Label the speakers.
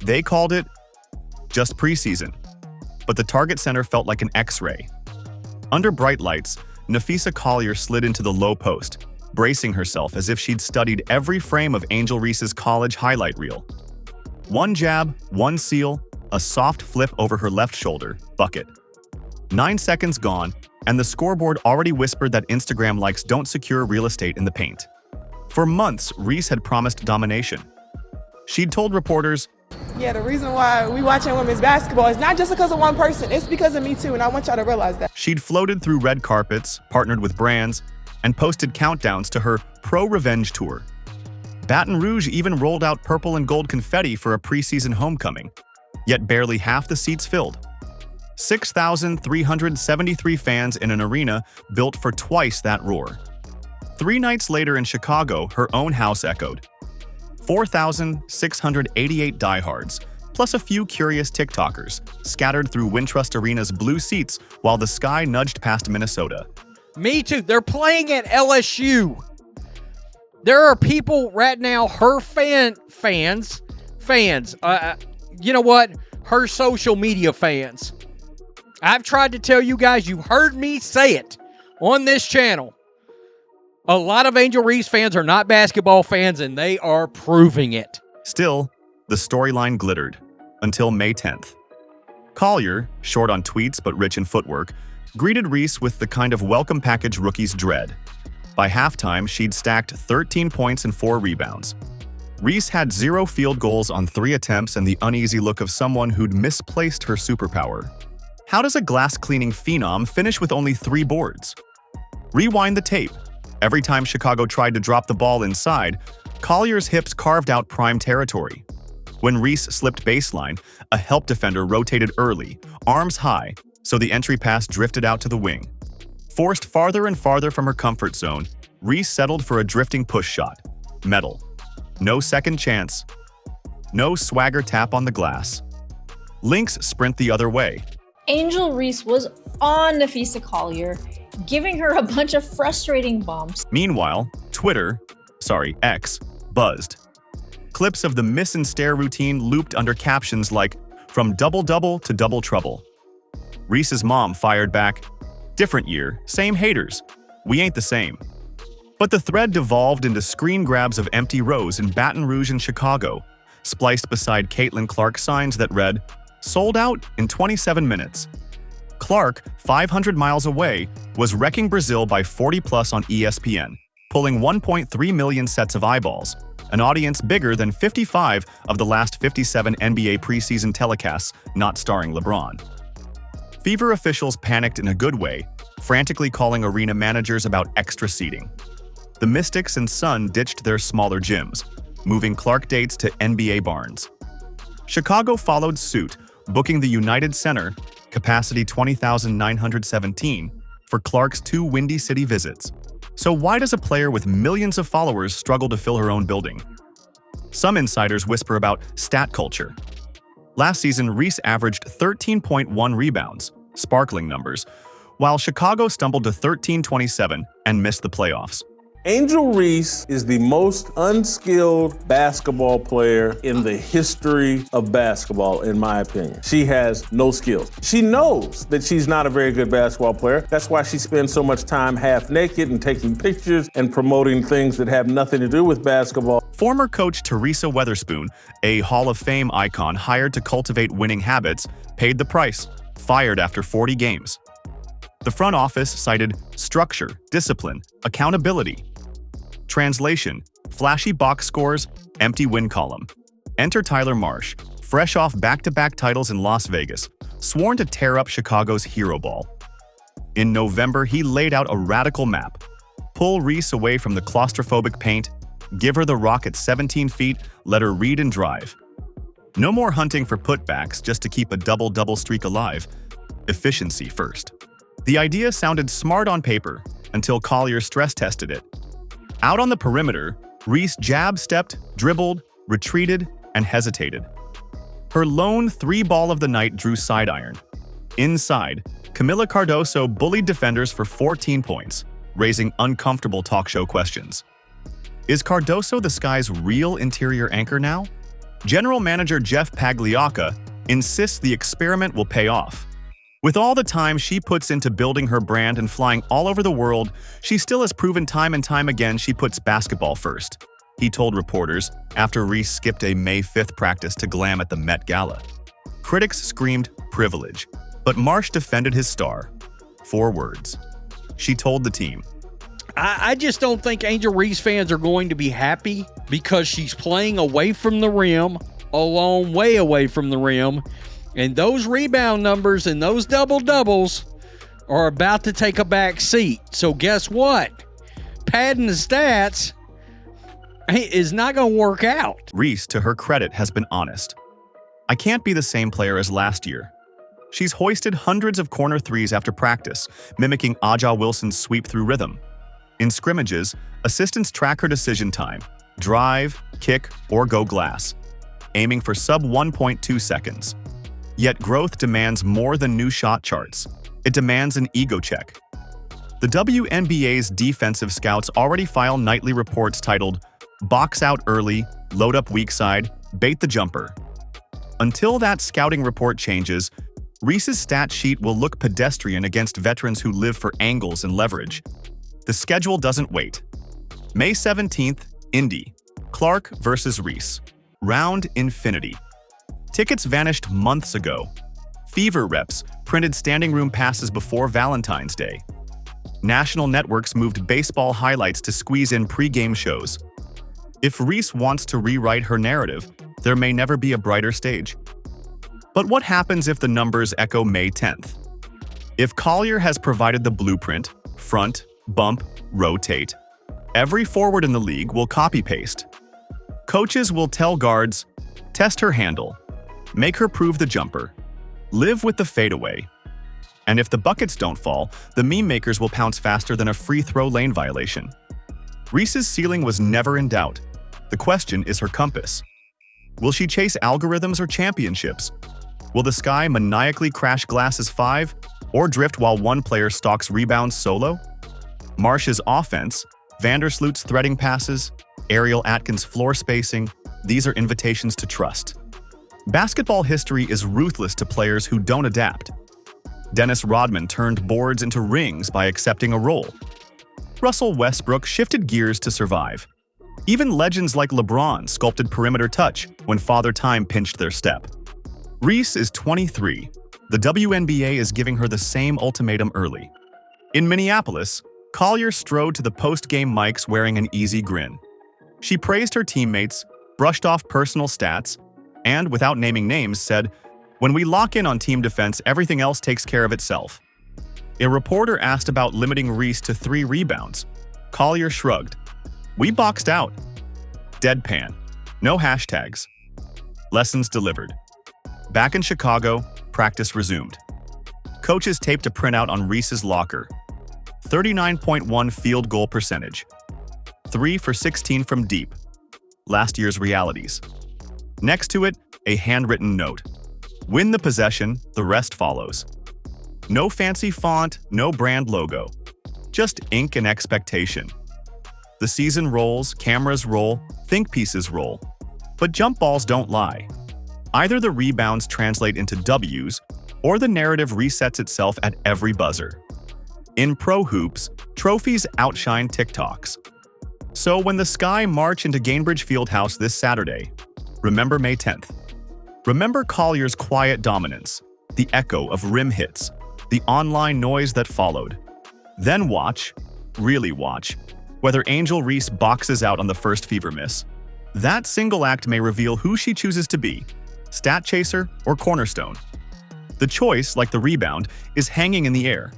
Speaker 1: They called it just preseason, but the target center felt like an X-ray. Under bright lights, Nafisa Collier slid into the low post, bracing herself as if she'd studied every frame of Angel Reese's college highlight reel. One jab, one seal, a soft flip over her left shoulder, bucket. 9 seconds gone, and the scoreboard already whispered that Instagram likes don't secure real estate in the paint. For months, Reese had promised domination. She'd told reporters,
Speaker 2: "Yeah, the reason why we watching women's basketball is not just because of one person, it's because of me too, and I want y'all to realize that."
Speaker 1: She'd floated through red carpets, partnered with brands, and posted countdowns to her pro-revenge tour. Baton Rouge even rolled out purple and gold confetti for a preseason homecoming, yet barely half the seats filled. 6,373 fans in an arena built for twice that roar. 3 nights later in Chicago, her own house echoed. 4,688 diehards, plus a few curious TikTokers, scattered through Wintrust Arena's blue seats while the sky nudged past Minnesota.
Speaker 3: Me too. They're playing at LSU. There are people right now, her fans, you know what? Her social media fans. I've tried to tell you guys, you heard me say it on this channel. A lot of Angel Reese fans are not basketball fans, and they are proving it.
Speaker 1: Still, the storyline glittered until May 10th. Collier, short on tweets but rich in footwork, greeted Reese with the kind of welcome package rookies dread. By halftime, she'd stacked 13 points and 4 rebounds. Reese had 0 field goals on 3 attempts and the uneasy look of someone who'd misplaced her superpower. How does a glass-cleaning phenom finish with only 3 boards? Rewind the tape. Every time Chicago tried to drop the ball inside, Collier's hips carved out prime territory. When Reese slipped baseline, a help defender rotated early, arms high, so the entry pass drifted out to the wing. Forced farther and farther from her comfort zone, Reese settled for a drifting push shot. Metal. No second chance. No swagger tap on the glass. Lynx sprint the other way.
Speaker 4: Angel Reese was on Nafisa Collier, giving her a bunch of frustrating bumps.
Speaker 1: Meanwhile, X, buzzed. Clips of the miss and stare routine looped under captions like, "From double-double to double trouble." Reese's mom fired back, "Different year, same haters. We ain't the same." But the thread devolved into screen grabs of empty rows in Baton Rouge and Chicago, spliced beside Caitlin Clark signs that read, "Sold out in 27 minutes." Clark, 500 miles away, was wrecking Brazil by 40+ on ESPN, pulling 1.3 million sets of eyeballs, an audience bigger than 55 of the last 57 NBA preseason telecasts not starring LeBron. Fever officials panicked in a good way, frantically calling arena managers about extra seating. The Mystics and Sun ditched their smaller gyms, moving Clark dates to NBA barns. Chicago followed suit, booking the United Center, capacity 20,917, for Clark's 2 Windy City visits. So why does a player with millions of followers struggle to fill her own building? Some insiders whisper about stat culture. Last season, Reese averaged 13.1 rebounds, sparkling numbers, while Chicago stumbled to 13.27 and missed the playoffs.
Speaker 5: Angel Reese is the most unskilled basketball player in the history of basketball, in my opinion. She has no skills. She knows that she's not a very good basketball player. That's why she spends so much time half naked and taking pictures and promoting things that have nothing to do with basketball.
Speaker 1: Former coach Teresa Weatherspoon, a Hall of Fame icon hired to cultivate winning habits, paid the price, fired after 40 games. The front office cited structure, discipline, accountability. Translation: flashy box scores, empty win column. Enter Tyler Marsh, fresh off back-to-back titles in Las Vegas, sworn to tear up Chicago's hero ball. In November, he laid out a radical map. Pull Reese away from the claustrophobic paint, give her the rock at 17 feet, let her read and drive. No more hunting for putbacks just to keep a double-double streak alive. Efficiency first. The idea sounded smart on paper until Collier stress-tested it. Out on the perimeter, Reese jab-stepped, dribbled, retreated, and hesitated. Her lone 3-ball of the night drew side iron. Inside, Camila Cardoso bullied defenders for 14 points, raising uncomfortable talk show questions. Is Cardoso the Sky's real interior anchor now? General Manager Jeff Pagliacca insists the experiment will pay off. With all the time she puts into building her brand and flying all over the world, she still has proven time and time again she puts basketball first, he told reporters after Reese skipped a May 5th practice to glam at the Met Gala. Critics screamed privilege, but Marsh defended his star. 4 words. She told the team,
Speaker 3: I just don't think Angel Reese fans are going to be happy because she's playing away from the rim, a long way away from the rim, and those rebound numbers and those double-doubles are about to take a back seat. So guess what? Padding the stats is not going to work out.
Speaker 1: Reese, to her credit, has been honest. I can't be the same player as last year. She's hoisted hundreds of corner threes after practice, mimicking Aja Wilson's sweep through rhythm. In scrimmages, assistants track her decision time, drive, kick, or go glass, aiming for sub 1.2 seconds. Yet growth demands more than new shot charts. It demands an ego check. The WNBA's defensive scouts already file nightly reports titled, "Box out early, load up weak side, bait the jumper." Until that scouting report changes, Reese's stat sheet will look pedestrian against veterans who live for angles and leverage. The schedule doesn't wait. May 17th, Indy. Clark versus Reese. Round Infinity. Tickets vanished months ago. Fever reps printed standing room passes before Valentine's Day. National networks moved baseball highlights to squeeze in pre-game shows. If Reese wants to rewrite her narrative, there may never be a brighter stage. But what happens if the numbers echo May 10th? If Collier has provided the blueprint, front, bump, rotate, every forward in the league will copy-paste. Coaches will tell guards, test her handle, make her prove the jumper, live with the fadeaway. And if the buckets don't fall, the meme makers will pounce faster than a free throw lane violation. Reese's ceiling was never in doubt. The question is her compass. Will she chase algorithms or championships? Will the sky maniacally crash glasses 5 or drift while one player stalks rebounds solo? Marsh's offense, Vandersloot's threading passes, Ariel Atkins' floor spacing, these are invitations to trust. Basketball history is ruthless to players who don't adapt. Dennis Rodman turned boards into rings by accepting a role. Russell Westbrook shifted gears to survive. Even legends like LeBron sculpted perimeter touch when Father Time pinched their step. Reese is 23. The WNBA is giving her the same ultimatum early. In Minneapolis, Collier strode to the post-game mics wearing an easy grin. She praised her teammates, brushed off personal stats, and, without naming names, said, "When we lock in on team defense, everything else takes care of itself." A reporter asked about limiting Reese to 3 rebounds. Collier shrugged. "We boxed out." Deadpan. No hashtags. Lessons delivered. Back in Chicago, practice resumed. Coaches taped a printout on Reese's locker. 39.1 field goal percentage. 3 for 16 from deep. Last year's realities. Next to it, a handwritten note. Win the possession, the rest follows. No fancy font, no brand logo. Just ink and expectation. The season rolls, cameras roll, think pieces roll. But jump balls don't lie. Either the rebounds translate into W's, or the narrative resets itself at every buzzer. In pro hoops, trophies outshine TikToks. So when the Sky march into Gainbridge Fieldhouse this Saturday, remember May 10th. Remember Collier's quiet dominance, the echo of rim hits, the online noise that followed. Then watch, really watch, whether Angel Reese boxes out on the first fever miss. That single act may reveal who she chooses to be, stat chaser or cornerstone. The choice, like the rebound, is hanging in the air.